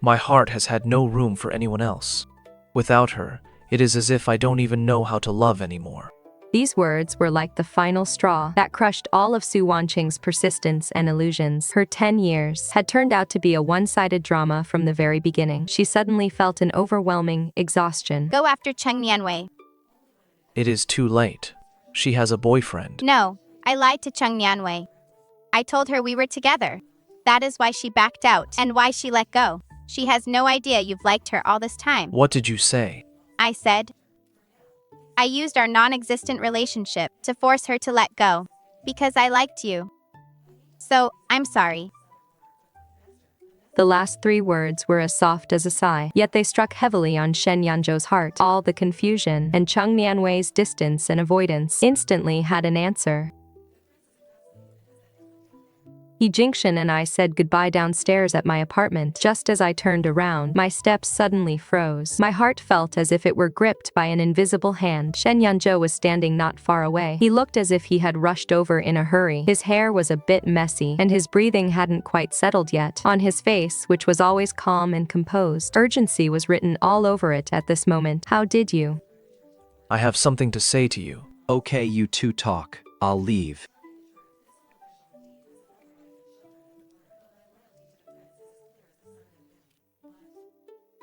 My heart has had no room for anyone else. Without her, it is as if I don't even know how to love anymore. These words were like the final straw that crushed all of Su Wanqing's persistence and illusions. Her 10 years had turned out to be a one-sided drama from the very beginning. She suddenly felt an overwhelming exhaustion. Go after Cheng Nianwei. It is too late. She has a boyfriend. No, I lied to Cheng Nianwei. I told her we were together. That is why she backed out and why she let go. She has no idea you've liked her all this time. What did you say? I said, I used our non-existent relationship to force her to let go because I liked you. So, I'm sorry. The last 3 words were as soft as a sigh, yet they struck heavily on Shen Yanzhou's heart. All the confusion and Cheng Nianwei's distance and avoidance instantly had an answer. He Jingshan and I said goodbye downstairs at my apartment. Just as I turned around, my steps suddenly froze. My heart felt as if it were gripped by an invisible hand. Shen Yanzhou was standing not far away. He looked as if he had rushed over in a hurry. His hair was a bit messy, and his breathing hadn't quite settled yet. On his face, which was always calm and composed, urgency was written all over it at this moment. How did you? I have something to say to you. Okay, you two talk. I'll leave.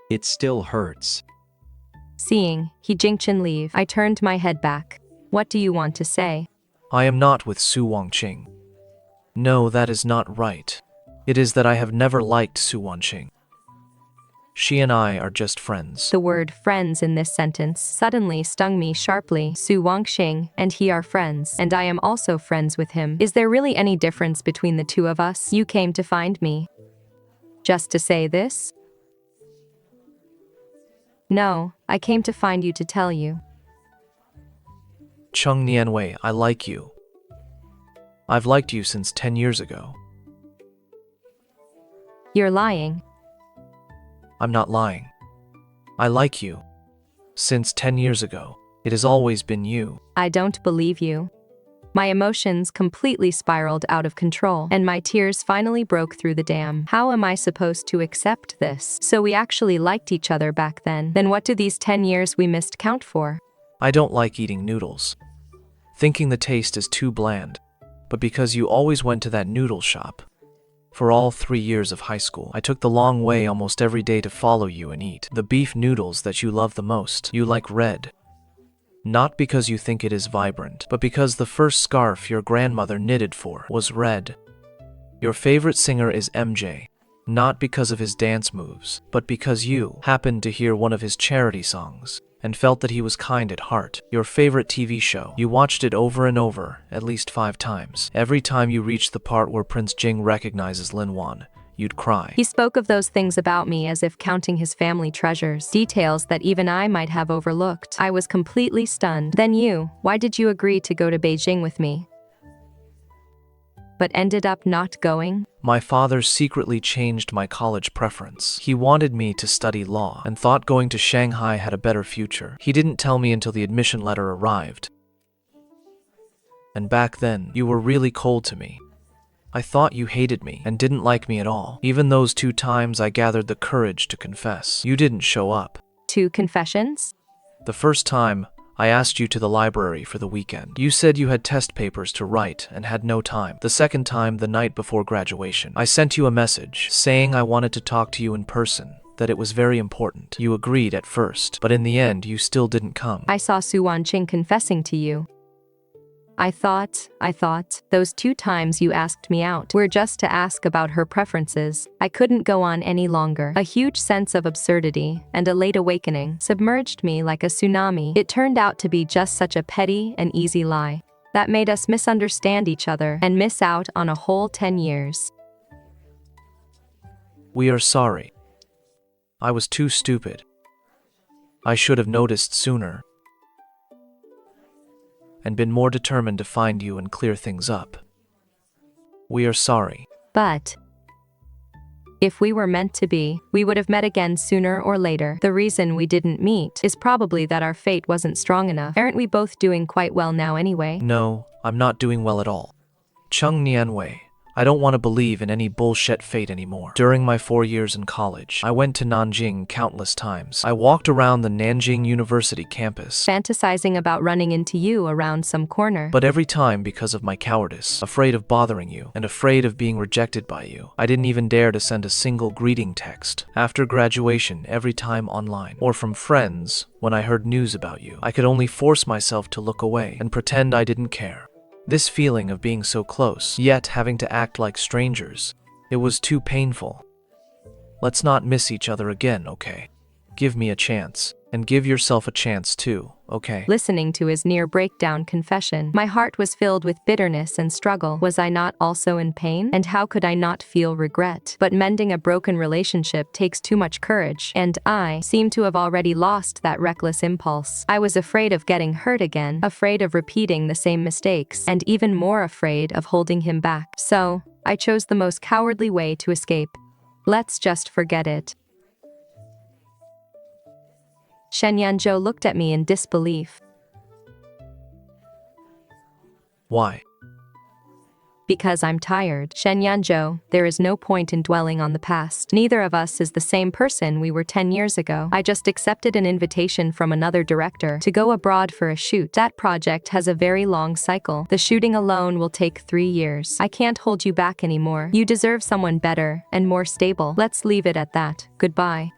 It still hurts. Seeing He Jingshan leave, I turned my head back. What do you want to say? I am not with Su Wanqing. No, that is not right. It is that I have never liked Su Wanqing. She and I are just friends. The word friends in this sentence suddenly stung me sharply. Su Wanqing and he are friends, and I am also friends with him. Is there really any difference between the two of us? You came to find me just to say this? No, I came to find you to tell you. Cheng Nianwei, I like you. I've liked you since 10 years ago. You're lying. I'm not lying. I like you. Since 10 years ago, it has always been you. I don't believe you. My emotions completely spiraled out of control, and my tears finally broke through the dam. How am I supposed to accept this? So we actually liked each other back then. Then what do these 10 years we missed count for? I don't like eating noodles, thinking the taste is too bland, but because you always went to that noodle shop. For all 3 years of high school, I took the long way almost every day to follow you and eat the beef noodles that you love the most. You like red. Not because you think it is vibrant, but because the first scarf your grandmother knitted for was red. Your favorite singer is MJ, not because of his dance moves, but because you happened to hear one of his charity songs and felt that he was kind at heart. Your favorite TV show, you watched it over and over, at least 5 times. Every time you reached the part where Prince Jing recognizes Lin Wan, you'd cry. He spoke of those things about me as if counting his family treasures, details that even I might have overlooked. I was completely stunned. Then you, why did you agree to go to Beijing with me, but ended up not going? My father secretly changed my college preference. He wanted me to study law and thought going to Shanghai had a better future. He didn't tell me until the admission letter arrived. And back then, you were really cold to me. I thought you hated me and didn't like me at all. Even those 2 times I gathered the courage to confess, you didn't show up. 2 confessions? The first time, I asked you to the library for the weekend. You said you had test papers to write and had no time. The second time, the night before graduation, I sent you a message saying I wanted to talk to you in person, that it was very important. You agreed at first, but in the end, you still didn't come. I saw Su Wanqing confessing to you. I thought, those 2 times you asked me out were just to ask about her preferences. I couldn't go on any longer. A huge sense of absurdity and a late awakening submerged me like a tsunami. It turned out to be just such a petty and easy lie that made us misunderstand each other and miss out on a whole 10 years. We are sorry. I was too stupid. I should have noticed sooner and been more determined to find you and clear things up. We are sorry. But if we were meant to be, we would have met again sooner or later. The reason we didn't meet is probably that our fate wasn't strong enough. Aren't we both doing quite well now anyway? No, I'm not doing well at all. Cheng Nianwei, I don't want to believe in any bullshit fate anymore. During my 4 years in college, I went to Nanjing countless times. I walked around the Nanjing University campus, Fantasizing about running into you around some corner. but every time, because of my cowardice, afraid of bothering you, and afraid of being rejected by you, I didn't even dare to send a single greeting text. After graduation, every time online, or from friends, when I heard news about you, I could only force myself to look away and pretend I didn't care. This feeling of being so close, yet having to act like strangers, it was too painful. Let's not miss each other again, okay? Give me a chance, and give yourself a chance too, okay? Listening to his near breakdown confession, my heart was filled with bitterness and struggle. Was I not also in pain? And how could I not feel regret? But mending a broken relationship takes too much courage, and I seem to have already lost that reckless impulse. I was afraid of getting hurt again, afraid of repeating the same mistakes, and even more afraid of holding him back. So, I chose the most cowardly way to escape. Let's just forget it. Shen Yanzhou looked at me in disbelief. Why? Because I'm tired. Shen Yanzhou, there is no point in dwelling on the past. Neither of us is the same person we were 10 years ago. I just accepted an invitation from another director to go abroad for a shoot. That project has a very long cycle. The shooting alone will take 3 years. I can't hold you back anymore. You deserve someone better and more stable. Let's leave it at that. Goodbye.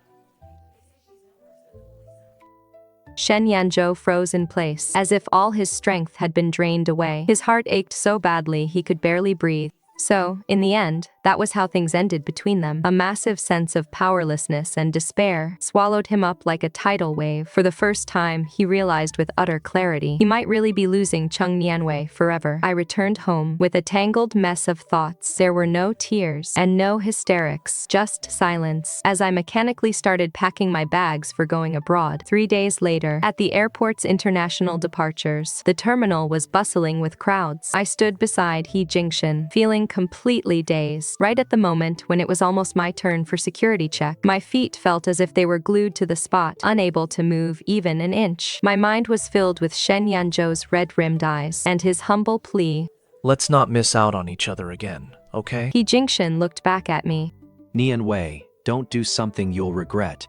Shen Yanzhou froze in place, as if all his strength had been drained away. His heart ached so badly he could barely breathe. So, in the end, that was how things ended between them. A massive sense of powerlessness and despair swallowed him up like a tidal wave. For the first time, he realized with utter clarity he might really be losing Cheng Nianwei forever. I returned home with a tangled mess of thoughts. There were no tears and no hysterics, just silence, as I mechanically started packing my bags for going abroad. 3 days later, at the airport's international departures, the terminal was bustling with crowds. I stood beside He Jingshan, feeling completely dazed. Right at the moment when it was almost my turn for security check, my feet felt as if they were glued to the spot, unable to move even an inch. My mind was filled with Shen Yanzhou's red-rimmed eyes and his humble plea. Let's not miss out on each other again, okay? He Jingshan looked back at me. Nianwei, don't do something you'll regret.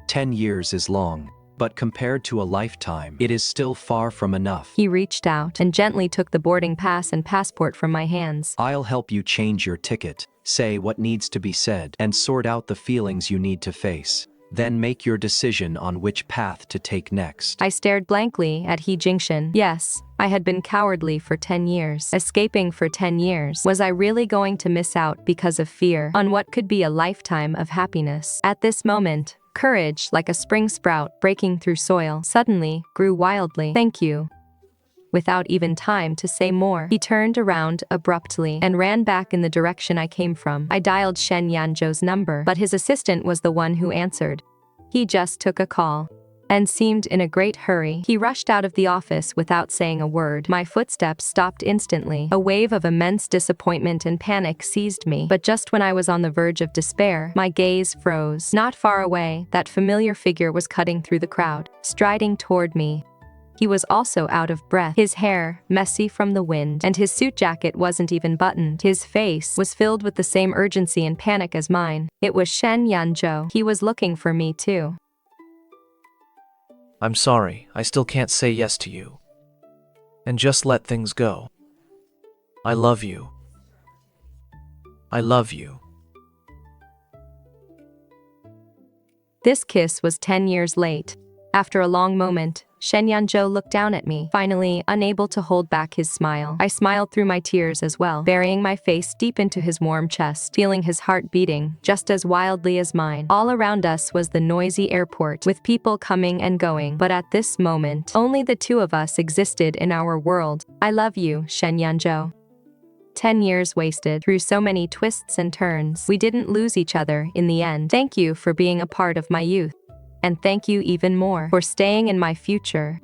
10 years is long, but compared to a lifetime, it is still far from enough. He reached out and gently took the boarding pass and passport from my hands. I'll help you change your ticket, say what needs to be said, and sort out the feelings you need to face. Then make your decision on which path to take next. I stared blankly at He Jingshan. Yes, I had been cowardly for 10 years, escaping for 10 years. Was I really going to miss out because of fear on what could be a lifetime of happiness? At this moment, courage, like a spring sprout breaking through soil, suddenly grew wildly. Thank you. Without even time to say more, he turned around abruptly and ran back in the direction I came from. I dialed Shen Yanzhou's number, but his assistant was the one who answered. He just took a call and seemed in a great hurry. He rushed out of the office without saying a word. My footsteps stopped instantly. A wave of immense disappointment and panic seized me, but just when I was on the verge of despair, my gaze froze. Not far away, that familiar figure was cutting through the crowd, striding toward me. He was also out of breath, his hair messy from the wind, and his suit jacket wasn't even buttoned. His face was filled with the same urgency and panic as mine. It was Shen Yanzhou. He was looking for me too. I'm sorry, I still can't say yes to you. And just let things go. I love you. I love you. This kiss was 10 years late. After a long moment, Shen Yanzhou looked down at me, finally unable to hold back his smile. I smiled through my tears as well, burying my face deep into his warm chest, feeling his heart beating just as wildly as mine. All around us was the noisy airport, with people coming and going, but at this moment, only the two of us existed in our world. I love you, Shen Yanzhou. 10 years wasted through so many twists and turns. We didn't lose each other in the end. Thank you for being a part of my youth. And thank you even more for staying in my future.